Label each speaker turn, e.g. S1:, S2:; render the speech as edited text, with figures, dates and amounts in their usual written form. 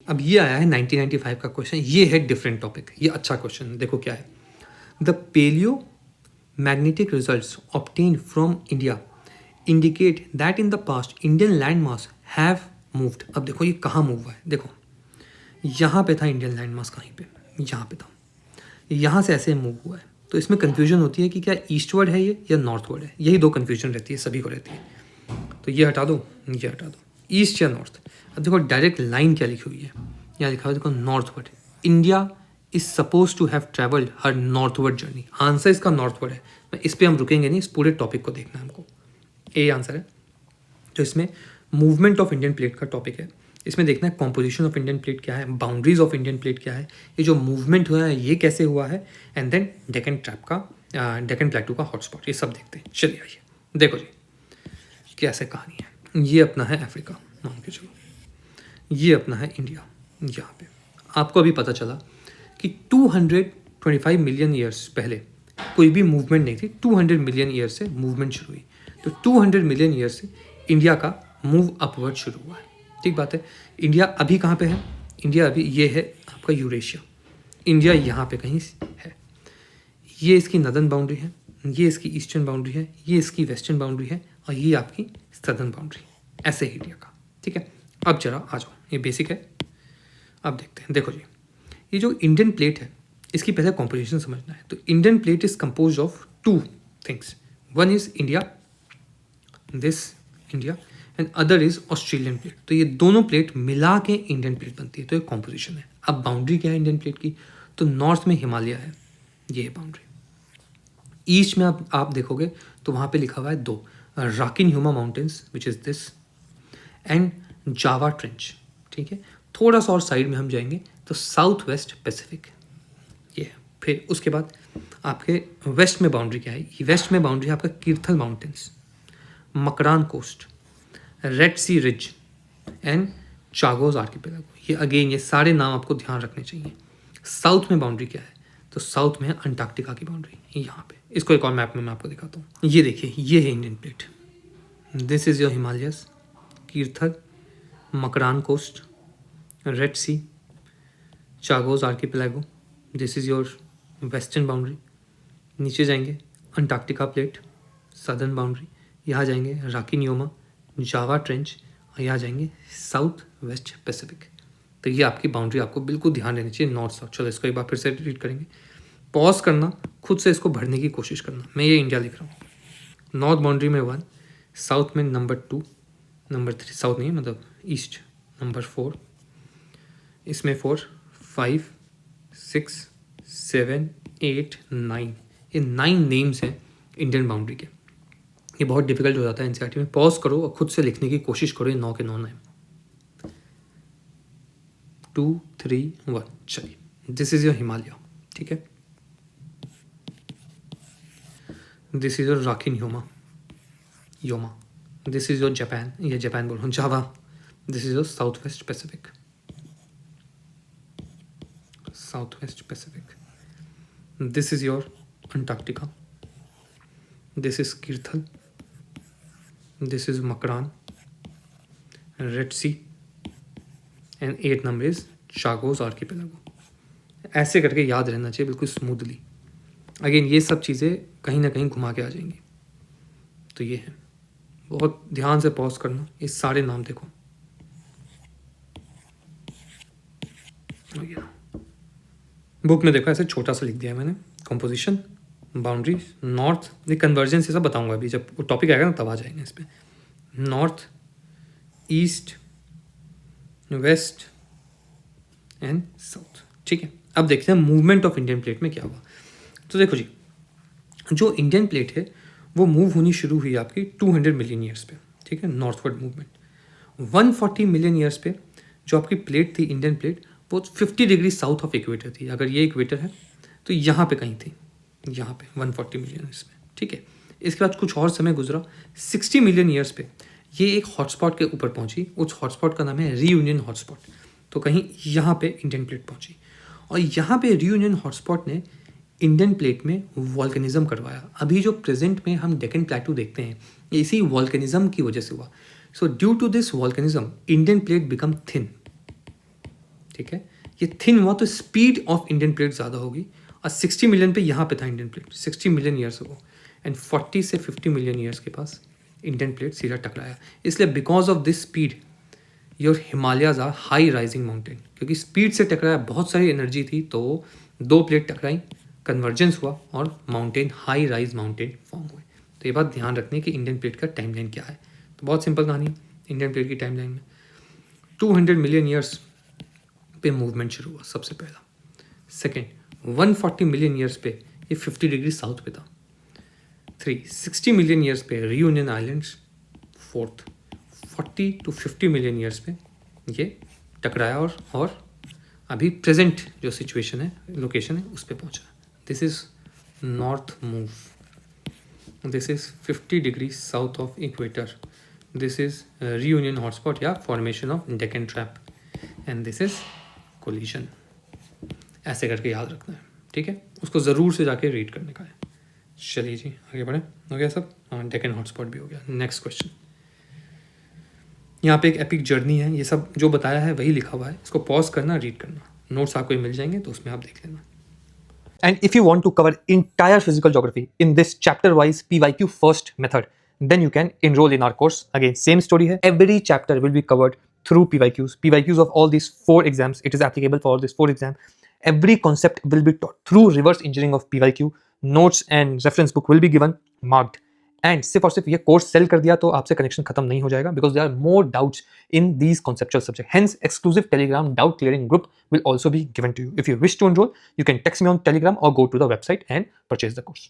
S1: अब ये आया है 1995 का क्वेश्चन, ये है डिफरेंट टॉपिक, ये अच्छा क्वेश्चन। देखो क्या है, the paleo magnetic results obtained from India indicate that in the past Indian land mass have moved. अब देखो ये कहाँ मूव हुआ है, देखो यहाँ पे था इंडियन लैंड मास, कहीं पे यहाँ पे था, यहाँ से ऐसे मूव हुआ है। तो इसमें कन्फ्यूजन होती है कि क्या ईस्टवर्ड है ये या नॉर्थवर्ड है, यही दो कन्फ्यूजन रहती है, सभी को रहती है। तो ये हटा दो, ये हटा दो, ईस्ट या नॉर्थ। अब देखो डायरेक्ट लाइन क्या लिखी हुई है, यहाँ लिखा हुआ है देखो northward. India is suppose to have travelled her northward journey. Answer इसका नॉर्थवर्ड है। मैं इस पर हम रुकेंगे नहीं, इस पूरे टॉपिक को देखना है हमको, ए आंसर है। तो इसमें मूवमेंट ऑफ इंडियन प्लेट का टॉपिक है, इसमें देखना है कॉम्पोजिशन ऑफ इंडियन प्लेट क्या है, बाउंड्रीज ऑफ इंडियन प्लेट क्या है, ये जो मूवमेंट हुआ है ये कैसे हुआ है, एंड देन डेक्कन ट्रैप का डेक्कन प्लेटू का हॉटस्पॉट, ये सब देखते हैं। चलिए आइए देखो जी कैसे कहानी है। ये अपना है अफ्रीका, मान के चलो, ये अपना है इंडिया। यहाँ पे आपको अभी पता चला कि 225 मिलियन ईयर्स पहले कोई भी मूवमेंट नहीं थी, 200 मिलियन ईयर से मूवमेंट शुरू हुई। तो 200 मिलियन ईयर से इंडिया का मूव अपवर्ड शुरू हुआ है। ठीक बात है। इंडिया अभी कहाँ पे है, इंडिया अभी ये है आपका यूरेशिया, इंडिया यहाँ पे कहीं है। ये इसकी नदर्न बाउंड्री है, ये इसकी ईस्टर्न बाउंड्री है, ये इसकी वेस्टर्न बाउंड्री है, और ये आपकी सदर्न बाउंड्री, ऐसे ही इंडिया का। ठीक है, अब जरा आ जाओ, ये बेसिक है। अब देखते हैं, देखो जी ये जो इंडियन प्लेट है इसकी पहले कॉम्पोजिशन समझना है। तो Indian plate is compose of two things, one is India, this India, and other is Australian plate. तो ये दोनों प्लेट मिला के इंडियन प्लेट बनती है, तो ये कॉम्पोजिशन है। अब बाउंड्री क्या है इंडियन प्लेट की, तो नॉर्थ में हिमालय है, ये है बाउंड्री। ईस्ट में आप देखोगे तो वहाँ पे लिखा हुआ है दो, rockin' Huma mountains which is this, and Java trench. ठीक है, थोड़ा सा और साइड में हम जाएंगे तो साउथ वेस्ट पैसिफिक, ये है। फिर उसके बाद आपके वेस्ट में बाउंड्री क्या है, वेस्ट में बाउंड्री है आपका Kirthar mountains, Makran coast, Red Sea ridge, and Chagos archipelago. ये अगेन ये सारे नाम आपको ध्यान रखने चाहिए। साउथ में बाउंड्री क्या है, तो साउथ में है अंटार्कटिका की बाउंड्री, यहाँ पे। इसको एक और मैप में मैं आपको दिखाता हूँ। ये देखिए, ये है Indian plate, this is your Himalayas, Kirthar, Makran coast, Red Sea, Chagos archipelago, this is your western boundary. नीचे जाएंगे अंटार्कटिका प्लेट, सदर्न बाउंड्री, यहाँ जाएंगे रॉकी न्यूमा, जावा ट्रेंच, और यहाँ जाएंगे साउथ वेस्ट पैसिफिक। तो ये आपकी बाउंड्री आपको बिल्कुल ध्यान रहनी चाहिए, नॉर्थ साउथ। चलो इसको एक बार फिर से रीड करेंगे, पॉज करना, खुद से इसको भरने की कोशिश करना। मैं ये इंडिया लिख रहा हूँ, नॉर्थ बाउंड्री में 1, साउथ में नंबर 2, नंबर 3, साउथ नहीं मतलब ईस्ट, नंबर 4, इसमें 4, 5, 6, 7, 8, 9, ये 9 नेम्स हैं इंडियन बाउंड्री के। ये बहुत डिफिकल्ट हो जाता है एनसीईआरटी में, पॉज करो और खुद से लिखने की कोशिश करो, ये 9 के 9 नेम। 2, 3, 1, चलिए, दिस इज योर हिमालय। ठीक है, this is your Rakhine Yoma, this is your Japan, ये जापान बोल रहा हूँ, Java, this is your south west Pacific, south west Pacific, this is your Antarctica, this is Kirthar, this is Makran, Red Sea, and 8 number is Chagos archipelago. ऐसे करके याद रहना चाहिए बिल्कुल स्मूथली। अगेन ये सब चीज़ें कहीं ना कहीं घुमा के आ जाएंगी। तो ये है, बहुत ध्यान से पॉज करना, ये सारे नाम देखो। बुक में देखो ऐसे छोटा सा लिख दिया है मैंने, कंपोजिशन, बाउंड्री, नॉर्थ, ये कन्वर्जेंस ये सब बताऊंगा अभी, जब वो टॉपिक आएगा ना तब आ जाएंगे इस पर। North, east, west and south. ठीक है, अब देखते हैं मूवमेंट ऑफ इंडियन प्लेट में क्या हुआ। तो देखो जी, जो इंडियन प्लेट है वो मूव होनी शुरू हुई आपकी 200 मिलियन ईयर्स पे। ठीक है, नॉर्थवर्ड मूवमेंट। 140 मिलियन ईयर्स पे जो आपकी प्लेट थी इंडियन प्लेट, वो 50 डिग्री साउथ ऑफ इक्वेटर थी। अगर ये इक्वेटर है तो यहाँ पे कहीं थी, यहाँ पे 140 मिलियन ईयर्स में। ठीक है, इसके बाद कुछ और समय गुजरा, 60 मिलियन ईयर्स पे ये एक हॉटस्पॉट के ऊपर पहुंची। उस हॉटस्पॉट का नाम है रीयूनियन हॉटस्पॉट। तो कहीं यहाँ पे इंडियन प्लेट पहुंची, और यहाँ पे रीयूनियन हॉटस्पॉट ने इंडियन प्लेट में वॉल्केनिज्म करवाया। अभी जो प्रेजेंट में हम डेक्कन प्लेटू देखते हैं, इसी वॉल्केनिज्म की वजह से हुआ। So due to this volcanism Indian plate become thin. ठीक है, ये थिन हुआ तो स्पीड ऑफ इंडियन प्लेट ज़्यादा होगी, और 60 मिलियन पे यहाँ पे था Indian plate 60 million years ago, and 40 से 50 मिलियन ईयर्स के पास इंडियन प्लेट सीधा टकराया। इसलिए because of this speed your Himalayas are high rising mountain, क्योंकि स्पीड से टकराया, बहुत सारी एनर्जी थी, तो दो प्लेट टकराई, कन्वर्जेंस हुआ और mountain, high rise mountain form हुए। तो ये बात ध्यान रखनी है कि इंडियन प्लेट का टाइमलाइन क्या है। तो बहुत सिंपल कहानी है इंडियन प्लेट की टाइमलाइन में। 200 मिलियन ईयर्स पे मूवमेंट शुरू हुआ सबसे पहला। सेकेंड 140 मिलियन ईयर्स पे ये 50 डिग्री साउथ पे था। 60 मिलियन ईयर्स पे reunion islands. Fourth 40 to 50 million years पे ये टकराया और अभी प्रेजेंट जो सिचुएशन है, लोकेशन है, उस पर पहुंचा। This is north move, this is 50 degree south of equator, this is Reunion hotspot या formation of Deccan trap, and this is collision. ऐसे करके याद रखना है, ठीक है, उसको ज़रूर से जाके रीड करने का है। चलिए जी आगे बढ़े, हो गया सब, हाँ डेक्कन हॉटस्पॉट भी हो गया। नेक्स्ट क्वेश्चन, यहाँ पे एक एपिक जर्नी है, ये सब जो बताया है वही लिखा हुआ है, इसको पॉज करना, रीड करना, नोट्स आपको मिल जाएंगे तो उसमें आप देख लेना।
S2: And if you want to cover entire physical geography in this chapter-wise PYQ first method, then you can enroll in our course. Again, same story here. Every chapter will be covered through PYQs. PYQs of all these 4 exams. It is applicable for all these 4 exams. Every concept will be taught through reverse engineering of PYQ. Notes and reference book will be given, marked. And सिर्फ और सिर्फ ये course cell कर दिया तो आपसे connection खत्म नहीं हो जाएगा, because there are more doubts in these conceptual subject. Hence, exclusive Telegram doubt clearing group will also be given to you. If you wish to enroll, you can text me on Telegram or go to the website and purchase the course.